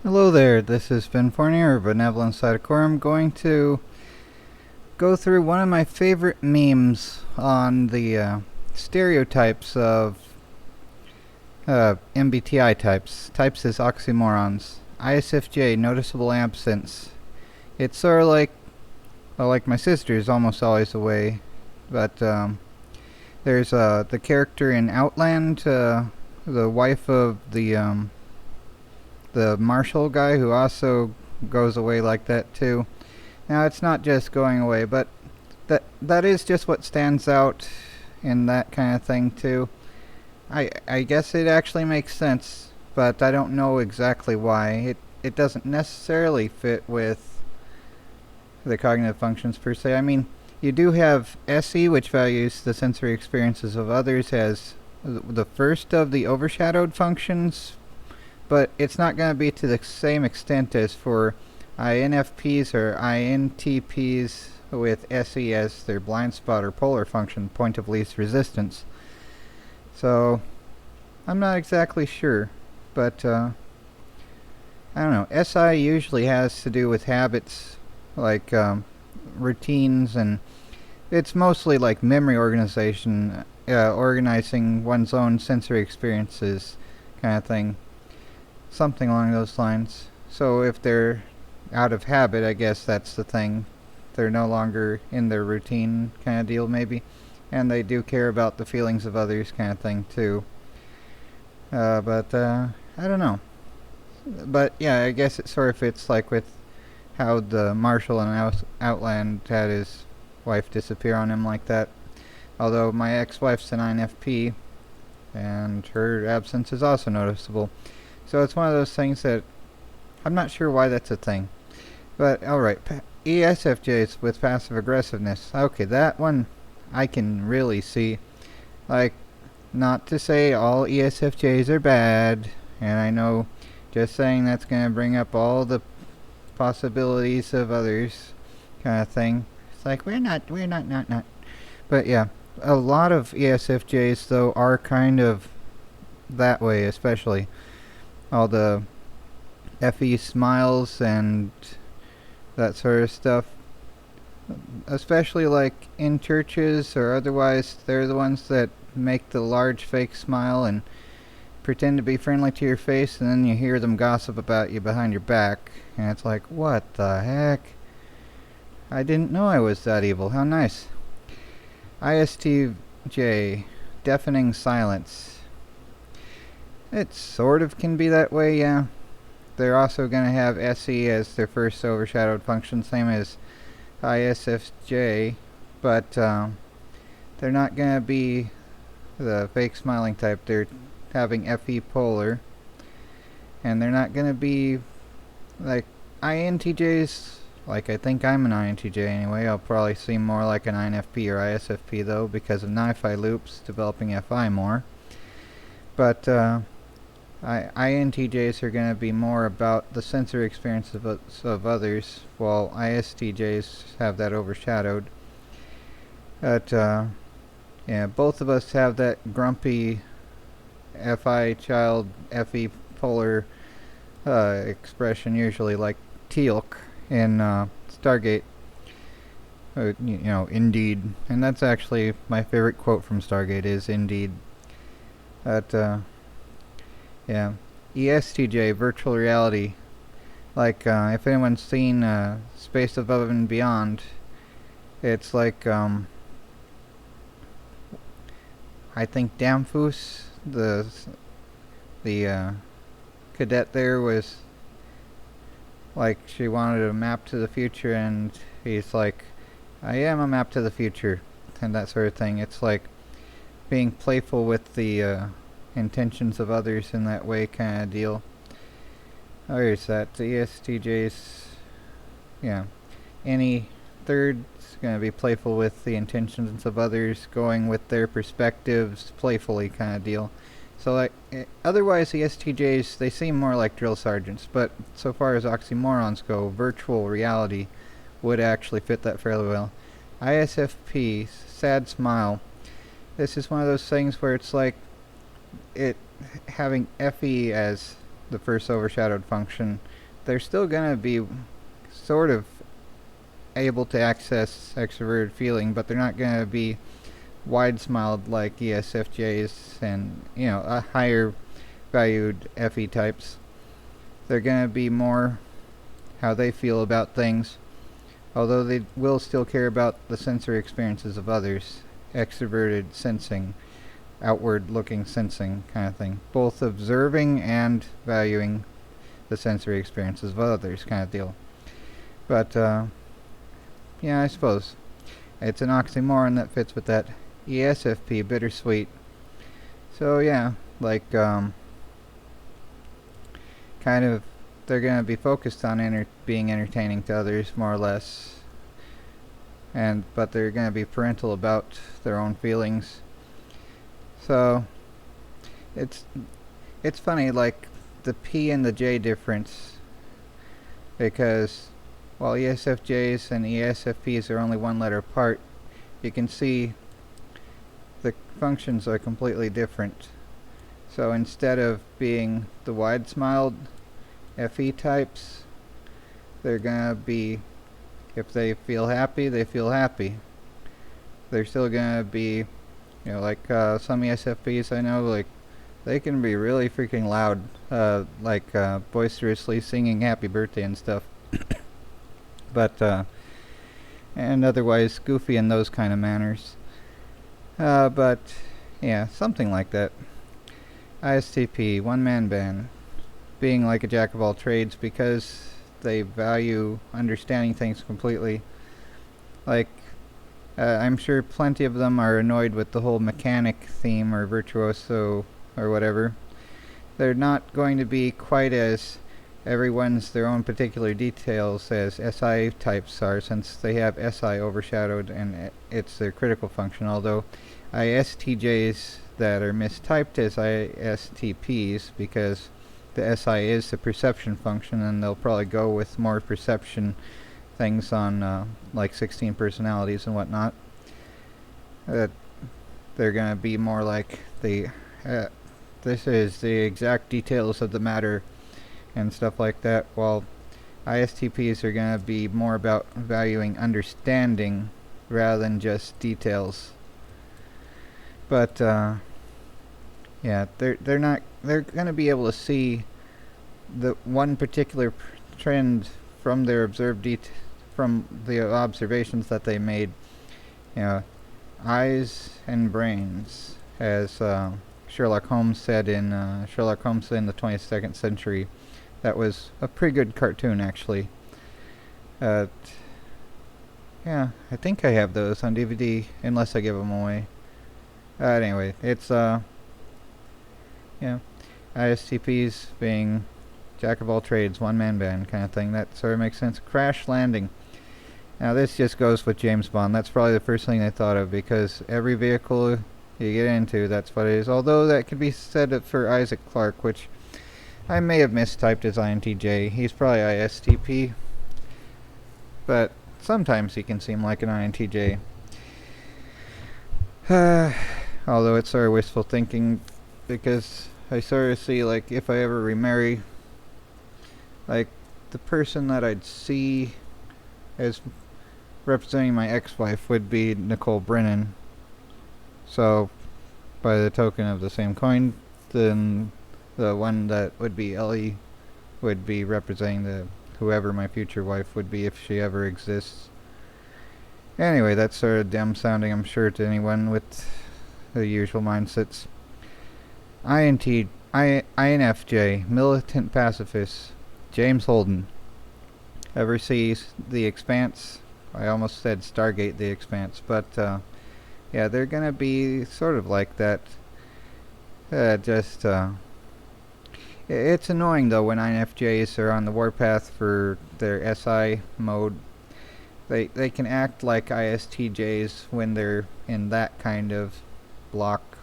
Hello there, this is Ben Fournier of Benevolent Cytocore. I'm going to go through one of my favorite memes on the stereotypes of MBTI types. Types as oxymorons. ISFJ, noticeable absence. It's sort of like, well, like my sister's almost always away, but there's the character in Outland, the wife of the marshal guy who also goes away like that too. Now it's not just going away, but that is just what stands out in that kind of thing too. I guess it actually makes sense, but I don't know exactly why. It doesn't necessarily fit with the cognitive functions per se. I mean, you do have SE, which values the sensory experiences of others as the first of the overshadowed functions, but it's not going to be to the same extent as for INFPs or INTPs with SE as their blind spot or polar function, point of least resistance. So I'm not exactly sure, but I don't know. SI usually has to do with habits, like routines, and it's mostly like memory organization, organizing one's own sensory experiences, kind of thing. Something along those lines. So if they're out of habit, I guess that's the thing. They're no longer in their routine kind of deal, maybe. And they do care about the feelings of others kind of thing, too. But I don't know. But yeah, I guess it sort of fits like with how the Marshal in Outland had his wife disappear on him like that. Although my ex-wife's an INFP, and her absence is also noticeable. So it's one of those things that I'm not sure why that's a thing. But alright, ESFJs with passive aggressiveness. Okay, that one I can really see. Like, not to say all ESFJs are bad, and I know just saying that's going to bring up all the possibilities of others kind of thing. It's like, we're not. But yeah, a lot of ESFJs, though, are kind of that way, especially all the FE smiles and that sort of stuff. Especially like in churches or otherwise, they're the ones that make the large fake smile and pretend to be friendly to your face, and then you hear them gossip about you behind your back, and it's like, what the heck? I didn't know I was that evil. How nice. ISTJ, deafening silence. It sort of can be that way, yeah. They're also going to have SE as their first overshadowed function, same as ISFJ, but they're not going to be the fake smiling type. They're having FE polar, and they're not going to be like INTJs. Like, I think I'm an INTJ anyway. I'll probably seem more like an INFP or ISFP though, because of Ni-Fi loops developing FI more. But INTJs are going to be more about the sensory experience of others, while ISTJs have that overshadowed. But yeah, both of us have that grumpy FI child FE polar expression, usually like Teal'c in Stargate. Indeed, and that's actually my favorite quote from Stargate is indeed. But yeah, ESTJ, virtual reality. Like, if anyone's seen Space Above and Beyond, it's like, I think Damphus, the cadet there, was like, she wanted a map to the future, and he's like, I am a map to the future, and that sort of thing. It's like being playful with the intentions of others in that way kind of deal. There's that. The ESTJs, yeah. Any third's going to be playful with the intentions of others, going with their perspectives playfully kind of deal. So, like, otherwise, the ESTJs, they seem more like drill sergeants, but so far as oxymorons go, virtual reality would actually fit that fairly well. ISFP, sad smile. This is one of those things where it's like, it having FE as the first overshadowed function, they're still going to be sort of able to access extroverted feeling, but they're not going to be wide-smiled like ESFJs and, higher valued FE types. They're going to be more how they feel about things, although they will still care about the sensory experiences of others. Extroverted sensing, outward looking sensing kind of thing. Both observing and valuing the sensory experiences of others kind of deal. But, I suppose it's an oxymoron that fits with that ESFP, bittersweet. So, kind of, they're going to be focused on being entertaining to others, more or less. But they're going to be parental about their own feelings. So, it's funny, like, the P and the J difference, because while ESFJs and ESFPs are only one letter apart, you can see the functions are completely different. So instead of being the wide-smiled FE types, they're gonna be, if they feel happy, they feel happy. They're still gonna be, like some ESFPs I know, like, they can be really freaking loud, boisterously singing happy birthday and stuff. But, and otherwise goofy in those kind of manners. But, yeah, something like that. ISTP, one-man band, being like a jack of all trades because they value understanding things completely. Like, I'm sure plenty of them are annoyed with the whole mechanic theme or virtuoso or whatever. They're not going to be quite as everyone's their own particular details as SI types are, since they have SI overshadowed and it's their critical function, although ISTJs that are mistyped as ISTPs because the SI is the perception function, and they'll probably go with more perception things on like 16 personalities and whatnot. They're going to be more like this is the exact details of the matter and stuff like that, while ISTPs are going to be more about valuing understanding rather than just details. But they're going to be able to see the one particular trend from their from the observations that they made. Eyes and brains, as Sherlock Holmes said in Sherlock Holmes in the 22nd Century. That was a pretty good cartoon, actually. I think I have those on DVD, unless I give them away. Anyway, it's ISTPs being jack of all trades, one-man band kind of thing. That sort of makes sense. Crash landing. Now this just goes with James Bond. That's probably the first thing I thought of, because every vehicle you get into, that's what it is. Although that could be said for Isaac Clarke, which I may have mistyped as INTJ. He's probably ISTP, but sometimes he can seem like an INTJ. Although it's sort of wistful thinking, because I sort of see, like, if I ever remarry, like, the person that I'd see as representing my ex-wife would be Nicole Brennan. So, by the token of the same coin, then the one that would be Ellie would be representing whoever my future wife would be, if she ever exists. Anyway, that's sort of dim sounding, I'm sure, to anyone with the usual mindsets. INFJ, militant pacifist, James Holden. Ever sees The Expanse? I almost said Stargate The Expanse, but they're gonna be sort of like that. It's annoying though when INFJs are on the warpath for their SI mode. They can act like ISTJs when they're in that kind of block,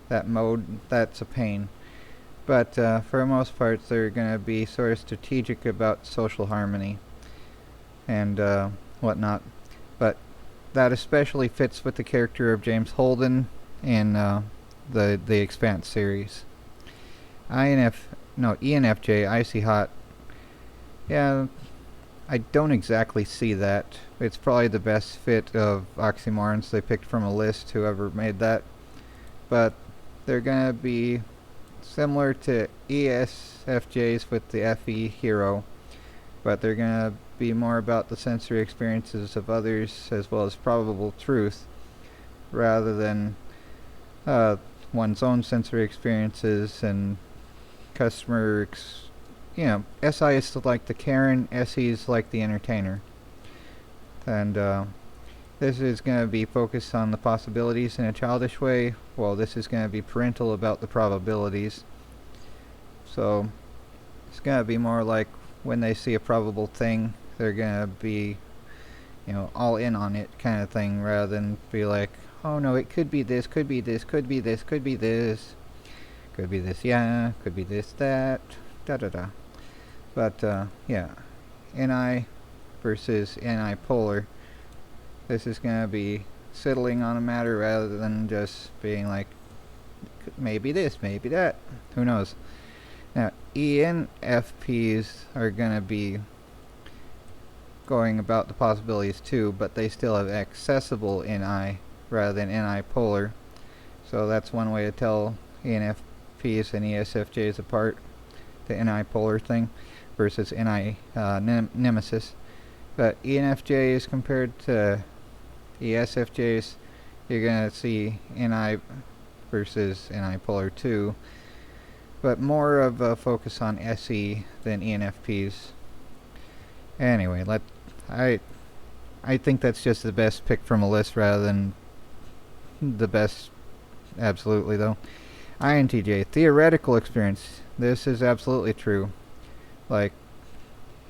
that mode. That's a pain. But for the most part, they're going to be sort of strategic about social harmony and whatnot. But that especially fits with the character of James Holden in the Expanse series. no, ENFJ, icy hot. Yeah, I don't exactly see that. It's probably the best fit of Oxymorons they picked from a list, whoever made that. But they're gonna be similar to ESFJs with the FE hero, but they're gonna be more about the sensory experiences of others as well as probable truth, rather than one's own sensory experiences and customer. SI is like the Karen, SE is like the entertainer, and this is going to be focused on the possibilities in a childish way, while this is going to be parental about the probabilities. So it's going to be more like when they see a probable thing, they're going to be, all in on it kind of thing, rather than be like, oh no, it could be this, could be this, could be this, could be this, could be this, yeah, could be this, that, da da da. But yeah, NI versus NI polar. This is going to be settling on a matter rather than just being like, maybe this, maybe that. Who knows? Now, ENFPs are going to be going about the possibilities too, but they still have accessible NI rather than NI polar. So that's one way to tell ENFPs and ESFJs apart, the NI polar thing versus NI nemesis. But ENFJs compared to ESFJs, you're going to see NI versus NI polar 2, but more of a focus on SE than ENFPs. Anyway, I think that's just the best pick from a list rather than the best absolutely though. INTJ, theoretical experience. This is absolutely true. Like,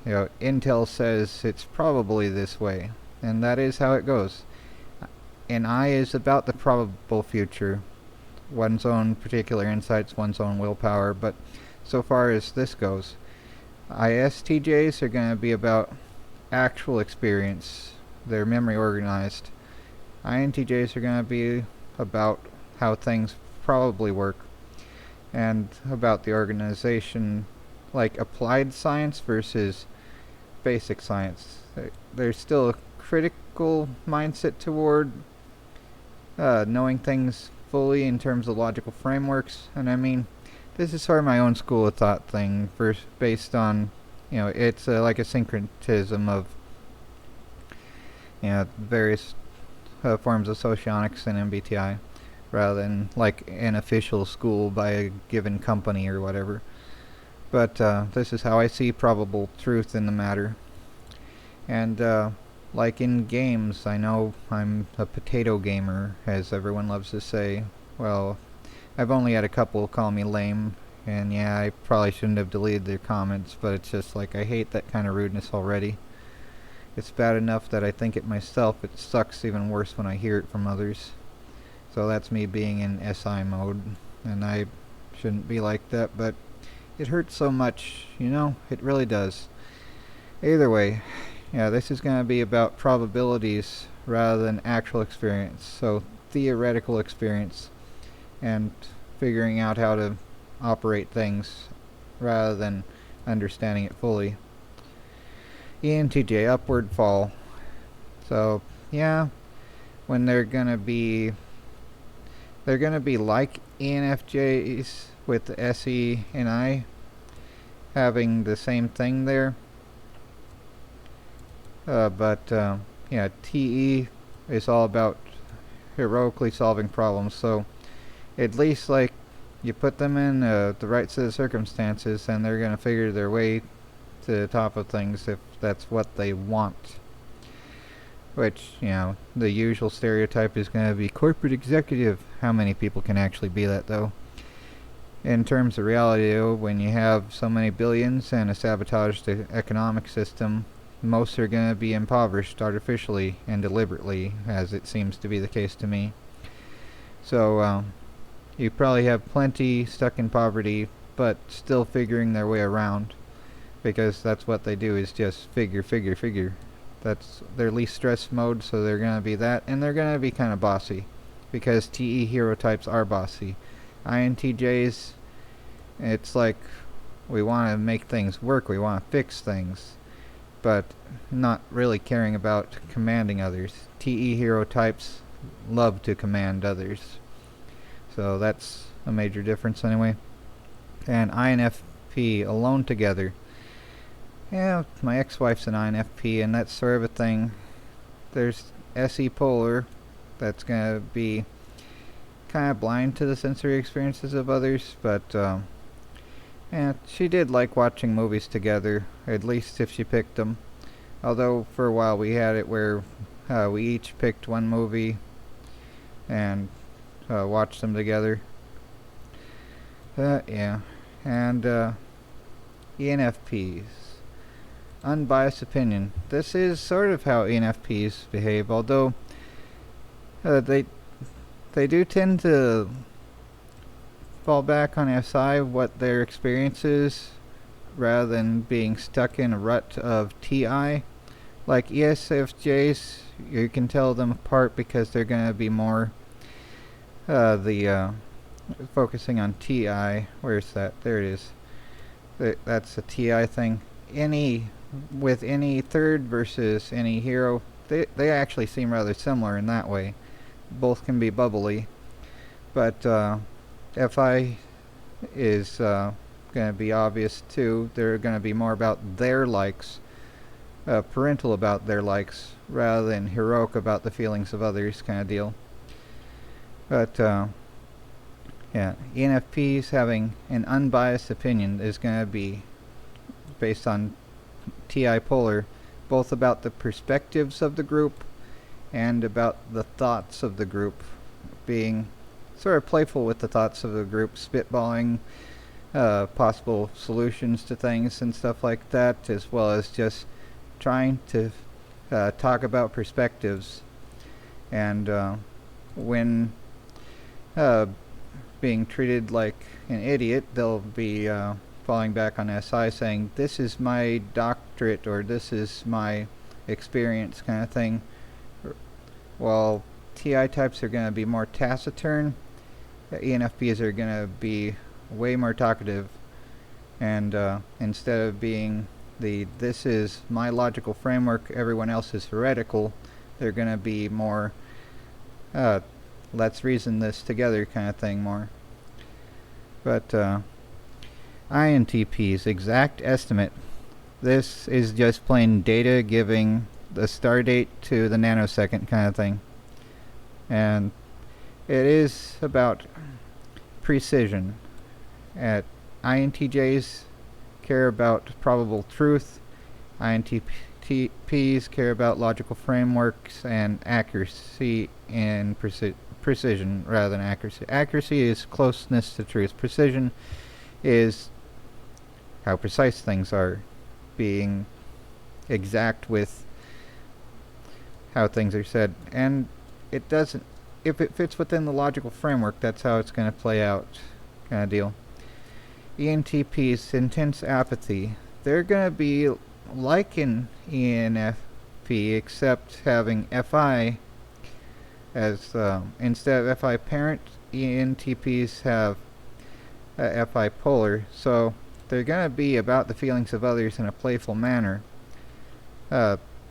Intel says it's probably this way, and that is how it goes. And I is about the probable future, one's own particular insights, one's own willpower, but so far as this goes, ISTJs are going to be about actual experience, their memory organized. INTJs are going to be about how things probably work, and about the organization, like applied science versus basic science. There's still a critical mindset toward knowing things fully in terms of logical frameworks, and I mean, this is sort of my own school of thought thing, based on, it's like a syncretism of, various forms of socionics and MBTI, rather than like an official school by a given company or whatever. But this is how I see probable truth in the matter. And like in games, I know I'm a potato gamer, as everyone loves to say. Well, I've only had a couple call me lame, and yeah, I probably shouldn't have deleted their comments, but it's just like, I hate that kind of rudeness already. It's bad enough that I think it myself. It sucks even worse when I hear it from others. So that's me being in SI mode, and I shouldn't be like that, but it hurts so much, it really does. Either way, yeah, this is going to be about probabilities rather than actual experience, so theoretical experience, and figuring out how to operate things rather than understanding it fully. ENTJ, upward fall. So, yeah, when they're gonna be like ENFJs with SE and I having the same thing there. But yeah, TE is all about heroically solving problems. So at least like you put them in the right set of circumstances, and they're gonna figure their way to the top of things if that's what they want. Which, the usual stereotype is going to be corporate executive. How many people can actually be that, though? In terms of reality, though, when you have so many billions and a sabotaged economic system, most are going to be impoverished artificially and deliberately, as it seems to be the case to me. So, you probably have plenty stuck in poverty, but still figuring their way around. Because that's what they do, is just figure. That's their least stress mode, so they're going to be that, and they're going to be kind of bossy, because TE hero types are bossy. INTJs, it's like We want to make things work. We want to fix things, but not really caring about commanding others. TE hero types love to command others. So that's a major difference anyway. And INFP, alone together. Yeah, my ex-wife's an INFP, and that's sort of a thing. There's SE polar, that's going to be kind of blind to the sensory experiences of others, but yeah, she did like watching movies together, at least if she picked them. Although for a while we had it where we each picked one movie and watched them together. Yeah, and ENFPs. Unbiased opinion. This is sort of how ENFPs behave, although they do tend to fall back on SI, what their experience is, rather than being stuck in a rut of TI. Like ESFJs, you can tell them apart because they're going to be more focusing on TI. Where's that? There it is. That's a TI thing. With any third versus any hero, they actually seem rather similar in that way. Both can be bubbly, but FI is going to be obvious too. They're going to be more about their likes, parental about their likes, rather than heroic about the feelings of others kind of deal. But yeah, ENFPs having an unbiased opinion is going to be based on TI polar, both about the perspectives of the group and about the thoughts of the group, being sort of playful with the thoughts of the group, spitballing possible solutions to things and stuff like that, as well as just trying to talk about perspectives. And when being treated like an idiot, they'll be falling back on SI, saying, this is my doctorate, or this is my experience kind of thing. While TI types are going to be more taciturn, ENFPs are going to be way more talkative, and instead of being this is my logical framework, everyone else is heretical, they're going to be more let's reason this together kind of thing more. But INTPs, exact estimate. This is just plain data giving the star date to the nanosecond kind of thing. And it is about precision. INTJs care about probable truth. INTPs care about logical frameworks and accuracy and precision rather than accuracy. Accuracy is closeness to truth. Precision is how precise things are, being exact with how things are said. And it doesn't, if it fits within the logical framework, that's how it's going to play out kind of deal. ENTPs, intense apathy. They're going to be like an ENFP, except having FI as instead of FI parent, ENTPs have FI polar, so they're going to be about the feelings of others in a playful manner,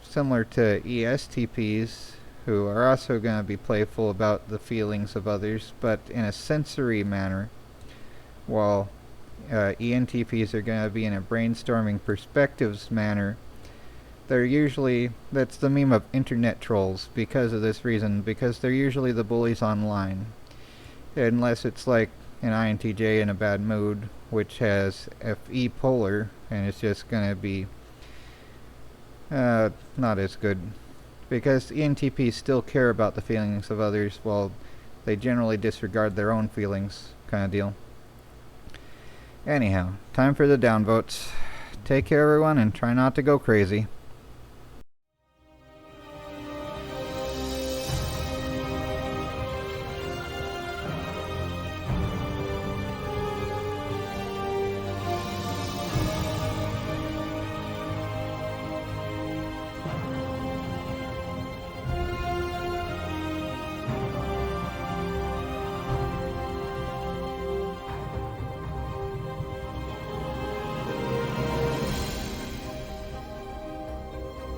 similar to ESTPs, who are also going to be playful about the feelings of others, but in a sensory manner, while ENTPs are going to be in a brainstorming perspectives manner. That's the meme of internet trolls because of this reason, because they're usually the bullies online. Unless it's like an INTJ in a bad mood, which has FE polar, and it's just going to be not as good. Because ENTPs still care about the feelings of others, while they generally disregard their own feelings, kind of deal. Anyhow, time for the downvotes. Take care everyone, and try not to go crazy.